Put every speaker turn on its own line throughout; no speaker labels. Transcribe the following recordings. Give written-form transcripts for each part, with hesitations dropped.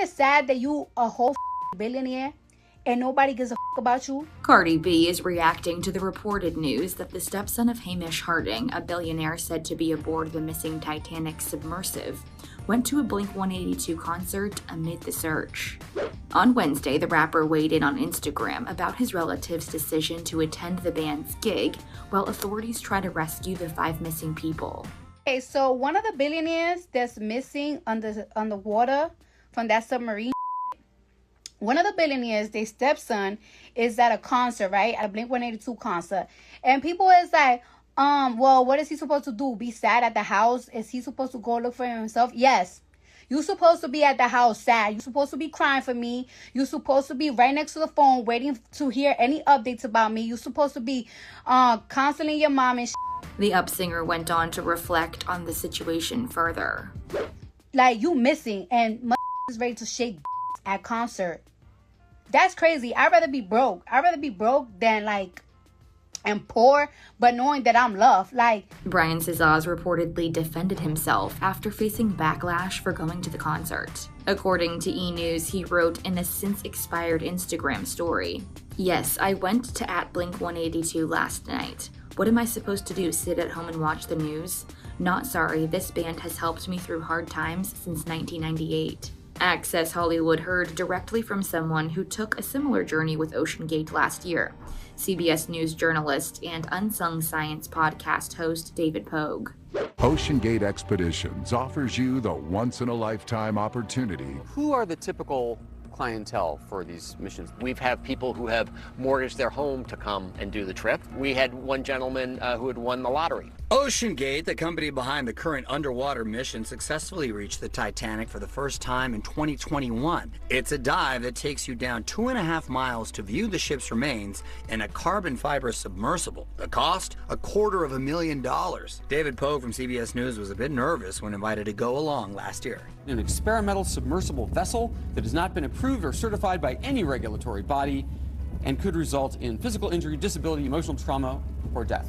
it sad that you a whole billionaire and nobody gives a about you?
Cardi B is reacting to the reported news that the stepson of Hamish Harding, a billionaire said to be aboard the missing Titanic Submersible, went to a Blink-182 concert amid the search. On Wednesday, the rapper weighed in on Instagram about his relative's decision to attend the band's gig, while authorities try to rescue the 5 missing people.
Okay, so one of the billionaires that's missing on the water from that submarine, one of the billionaires, their stepson, is at a concert, right? At a Blink-182 concert. And people is like, well, what is he supposed to do? Be sad at the house? Is he supposed to go look for himself? Yes. You're supposed to be at the house sad. You're supposed to be crying for me. You're supposed to be right next to the phone waiting to hear any updates about me. You're supposed to be counseling your mom and
The up-singer went on to reflect on the situation further.
Like, you missing and is ready to shake at concert. That's crazy. I'd rather be broke. I'd rather be broke than like and poor, but knowing that I'm loved. Like,
Brian Cizaz reportedly defended himself after facing backlash for going to the concert. According to E! News, he wrote in a since-expired Instagram story, "Yes, I went to @Blink-182 last night. What am I supposed to do, sit at home and watch the news? Not sorry, this band has helped me through hard times since 1998. Access Hollywood heard directly from someone who took a similar journey with OceanGate last year. CBS News journalist and Unsung Science podcast host David Pogue.
OceanGate Expeditions offers you the once-in-a-lifetime opportunity.
Who are the typical clientele for these missions? We've had people who have mortgaged their home to come and do the trip. We had one gentleman who had won the lottery.
OceanGate, the company behind the current underwater mission, successfully reached the Titanic for the first time in 2021. It's a dive that takes you down 2.5 miles to view the ship's remains in a carbon fiber submersible. The cost? $250,000. David Pogue from CBS News was a bit nervous when invited to go along last year.
An experimental submersible vessel that has not been approved or certified by any regulatory body and could result in physical injury, disability, emotional trauma, or death.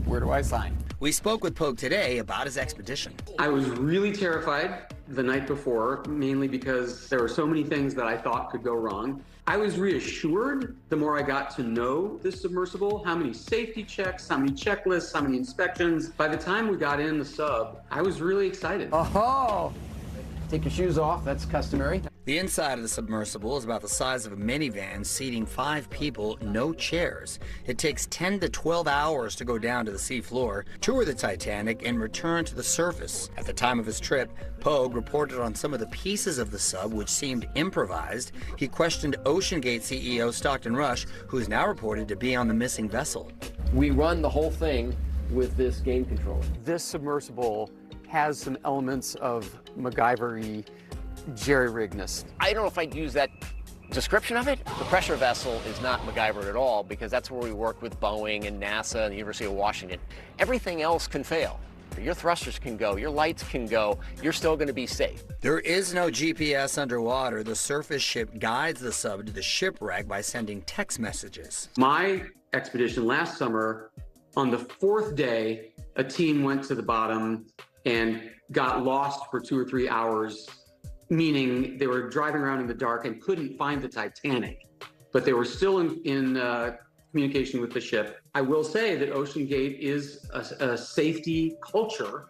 Where do I sign?
We spoke with Pogue today about his expedition.
I was really terrified the night before, mainly because there were so many things that I thought could go wrong. I was reassured the more I got to know this submersible, how many safety checks, how many checklists, how many inspections. By the time we got in the sub, I was really excited.
Oh, take your shoes off, that's customary.
The inside of the submersible is about the size of a minivan, seating 5 people, no chairs. It takes 10 to 12 hours to go down to the seafloor, tour the Titanic, and return to the surface. At the time of his trip, Pogue reported on some of the pieces of the sub which seemed improvised. He questioned OceanGate CEO Stockton Rush, who is now reported to be on the missing vessel.
We run the whole thing with this game controller.
This submersible has some elements of MacGyver-y jerry-riggedness. I don't know if I'd use that description of it. The pressure vessel is not MacGyver at all, because that's where we work with Boeing and NASA and the University of Washington. Everything else can fail. Your thrusters can go, your lights can go, you're still going to be safe.
There is no GPS underwater. The surface ship guides the sub to the shipwreck by sending text messages.
My expedition last summer, on the 4th day, a team went to the bottom and got lost for 2 or 3 hours, meaning they were driving around in the dark and couldn't find the Titanic, but they were still in communication with the ship. I will say that OceanGate is a safety culture,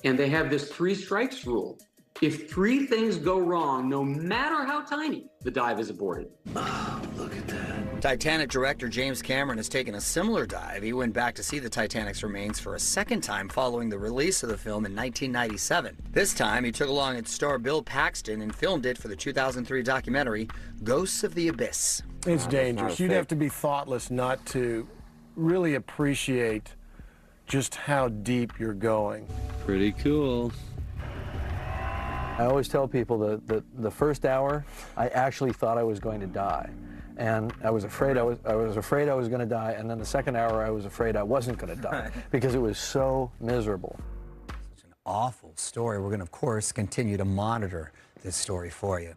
and they have this 3 strikes rule. If 3 things go wrong, no matter how tiny, the dive is aborted.
Oh, look at that. Titanic director James Cameron has taken a similar dive. He went back to see the Titanic's remains for a second time following the release of the film in 1997. This time, he took along its star Bill Paxton and filmed it for the 2003 documentary Ghosts of the Abyss.
It's dangerous. You'd have to be thoughtless not to really appreciate just how deep you're going.
Pretty cool.
I always tell people that the first hour, I actually thought I was going to die. And I was afraid I was going to die, and then the second hour I was afraid I wasn't going to die because it was so miserable.
Such an awful story. We're going to, of course, continue to monitor this story for you.